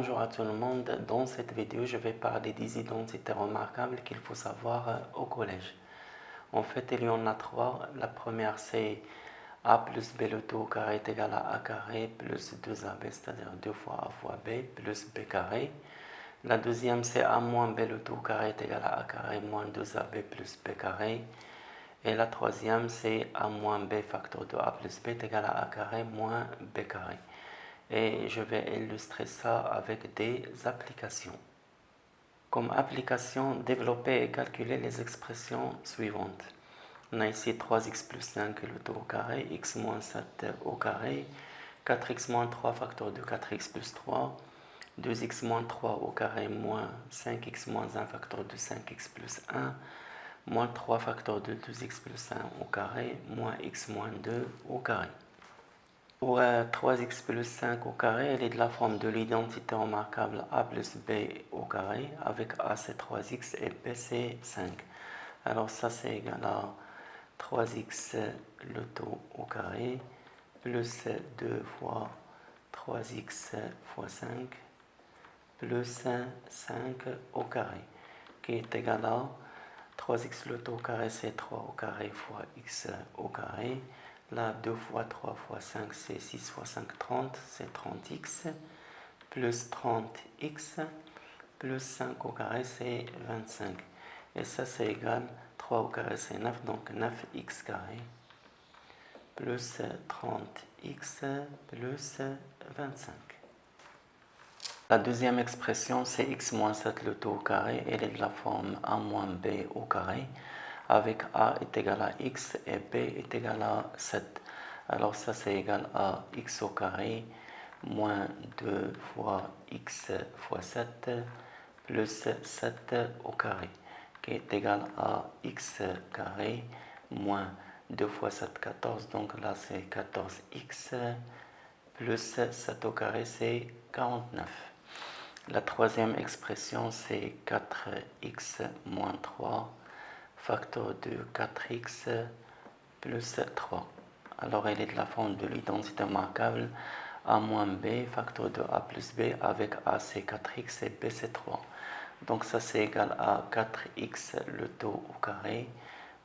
Bonjour à tout le monde. Dans cette vidéo, je vais parler des identités remarquables qu'il faut savoir au collège. En fait, il y en a trois. La première, c'est a plus b le tout au carré est égal à a carré plus 2ab, c'est-à-dire 2 fois a fois b plus b carré. La deuxième, c'est a moins b le tout au carré est égal à a carré moins 2ab plus b carré. Et la troisième, c'est a moins b facteur de a plus b est égal à a carré moins b carré. Et je vais illustrer ça avec des applications. Comme application, développer et calculer les expressions suivantes. On a ici 3x plus 5 le tout au carré, x moins 7 au carré, 4x moins 3 facteur de 4x plus 3, 2x moins 3 au carré moins 5x moins 1 facteur de 5x plus 1, moins 3 facteur de 2x plus 1 au carré, moins x moins 2 au carré. Pour 3x plus 5 au carré, elle est de la forme de l'identité remarquable a plus b au carré, avec a c'est 3x et b c'est 5. Alors ça c'est égal à 3x le tout au carré, plus 2 fois 3x fois 5, plus 5 au carré, qui est égal à 3x le tout au carré c'est 3 au carré fois x au carré. Là, 2 fois 3 fois 5, c'est 6 fois 5, 30, c'est 30x, plus 30x, plus 5 au carré, c'est 25. Et ça, c'est égal, 3 au carré, c'est 9, donc 9x carré, plus 30x, plus 25. La deuxième expression, c'est x moins 7 le tout au carré, elle est de la forme a moins b au carré, avec a est égal à x et b est égal à 7. Alors ça c'est égal à x au carré moins 2 fois x fois 7 plus 7 au carré, qui est égal à x carré moins 2 fois 7, 14, donc là c'est 14x plus 7 au carré c'est 49. La troisième expression c'est 4x moins 3 facteur de 4x plus 3. Alors elle est de la forme de l'identité remarquable a moins b facteur de a plus b, avec a c'est 4x et b c'est 3. Donc ça c'est égal à 4x le tout au carré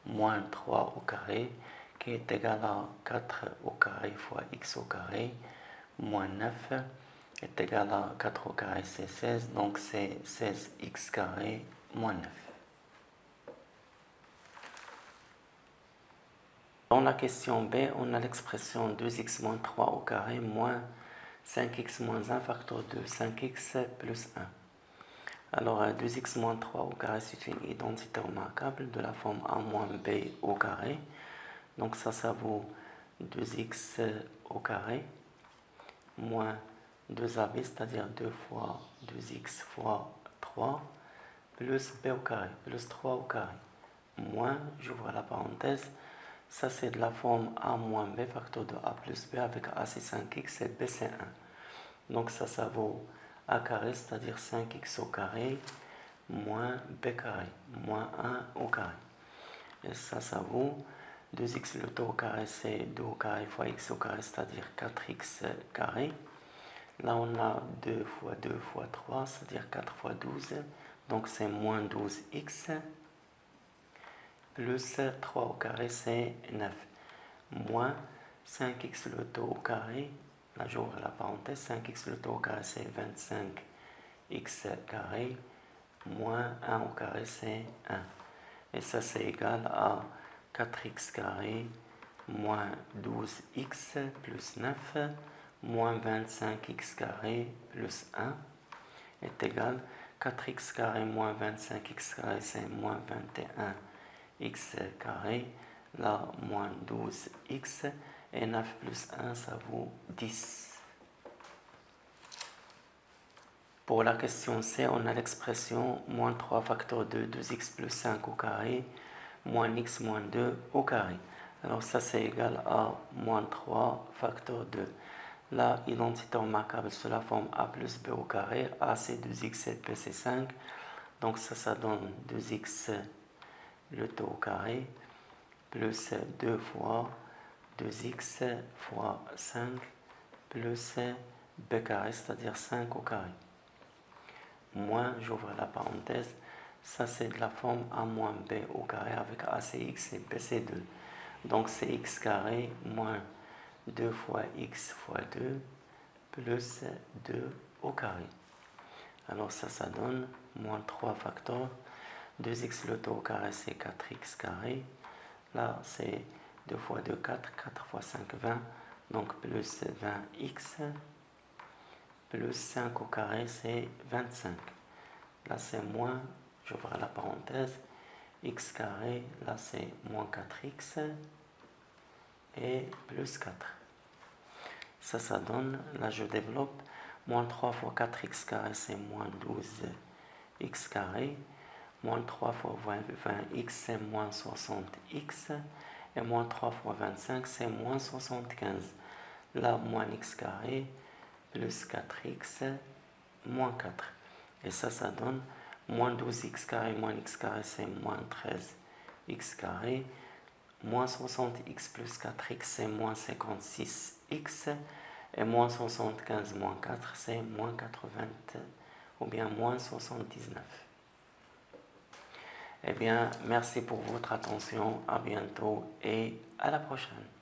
moins 3 au carré, qui est égal à 4 au carré fois x au carré moins 9 est égal à 4 au carré c'est 16, donc c'est 16x carré moins 9. Dans la question B, on a l'expression 2x moins 3 au carré moins 5x moins 1 facteur de 5x plus 1. Alors 2x moins 3 au carré, c'est une identité remarquable de la forme a moins b au carré. Donc ça vaut 2x au carré moins 2ab, c'est-à-dire 2 fois 2x fois 3 plus b au carré, plus 3 au carré, moins, j'ouvre la parenthèse, ça c'est de la forme a moins b facteur de a plus b, avec a c'est 5x et b c'est 1. Donc ça vaut a carré, c'est-à-dire 5x au carré moins b carré, moins 1 au carré. Et ça vaut 2x le tout au carré, c'est 2 au carré fois x au carré, c'est-à-dire 4x carré. Là on a 2 fois 2 fois 3, c'est-à-dire 4 fois 12, donc c'est moins 12x, plus 3 au carré, c'est 9, moins 5x le tout au carré, là j'ouvre la parenthèse, 5x le tout au carré, c'est 25x carré, moins 1 au carré, c'est 1. Et ça, c'est égal à 4x carré, moins 12x plus 9, moins 25x carré plus 1, est égal à 4x carré moins 25x carré, c'est moins 21 x carré, là moins 12x, et 9 plus 1 ça vaut 10. Pour la question C, on a l'expression moins 3 facteur de 2x plus 5 au carré moins x moins 2 au carré. Alors ça c'est égal à moins 3 facteur de la identité remarquable sous la forme a plus b au carré, a c'est 2x et b c'est 5, donc ça donne 2x le tout au carré, plus 2 fois 2x fois 5, plus b carré, c'est-à-dire 5 au carré. moins, j'ouvre la parenthèse, ça c'est de la forme a moins b au carré avec a c'est x et b c'est 2. Donc c'est x carré moins 2 fois x fois 2 plus 2 au carré. Alors ça donne moins 3 facteurs. 2x le tout au carré c'est 4x carré. Là c'est 2 fois 2, 4, 4 fois 5, 20. Donc plus 20x plus 5 au carré c'est 25. Là c'est moins, j'ouvre la parenthèse, x carré, là c'est moins 4x et plus 4. Ça donne, là je développe, moins 3 fois 4x carré c'est moins 12x carré, moins 3 fois 20x c'est moins 60x, et moins 3 fois 25 c'est moins 75. Là, moins x carré, plus 4x, moins 4. Et ça donne moins 12x carré moins x carré, c'est moins 13x carré. Moins 60x plus 4x, c'est moins 56x. Et moins 75 moins 4, c'est moins 80 ou bien moins 79. Eh bien, merci pour votre attention. À bientôt et à la prochaine.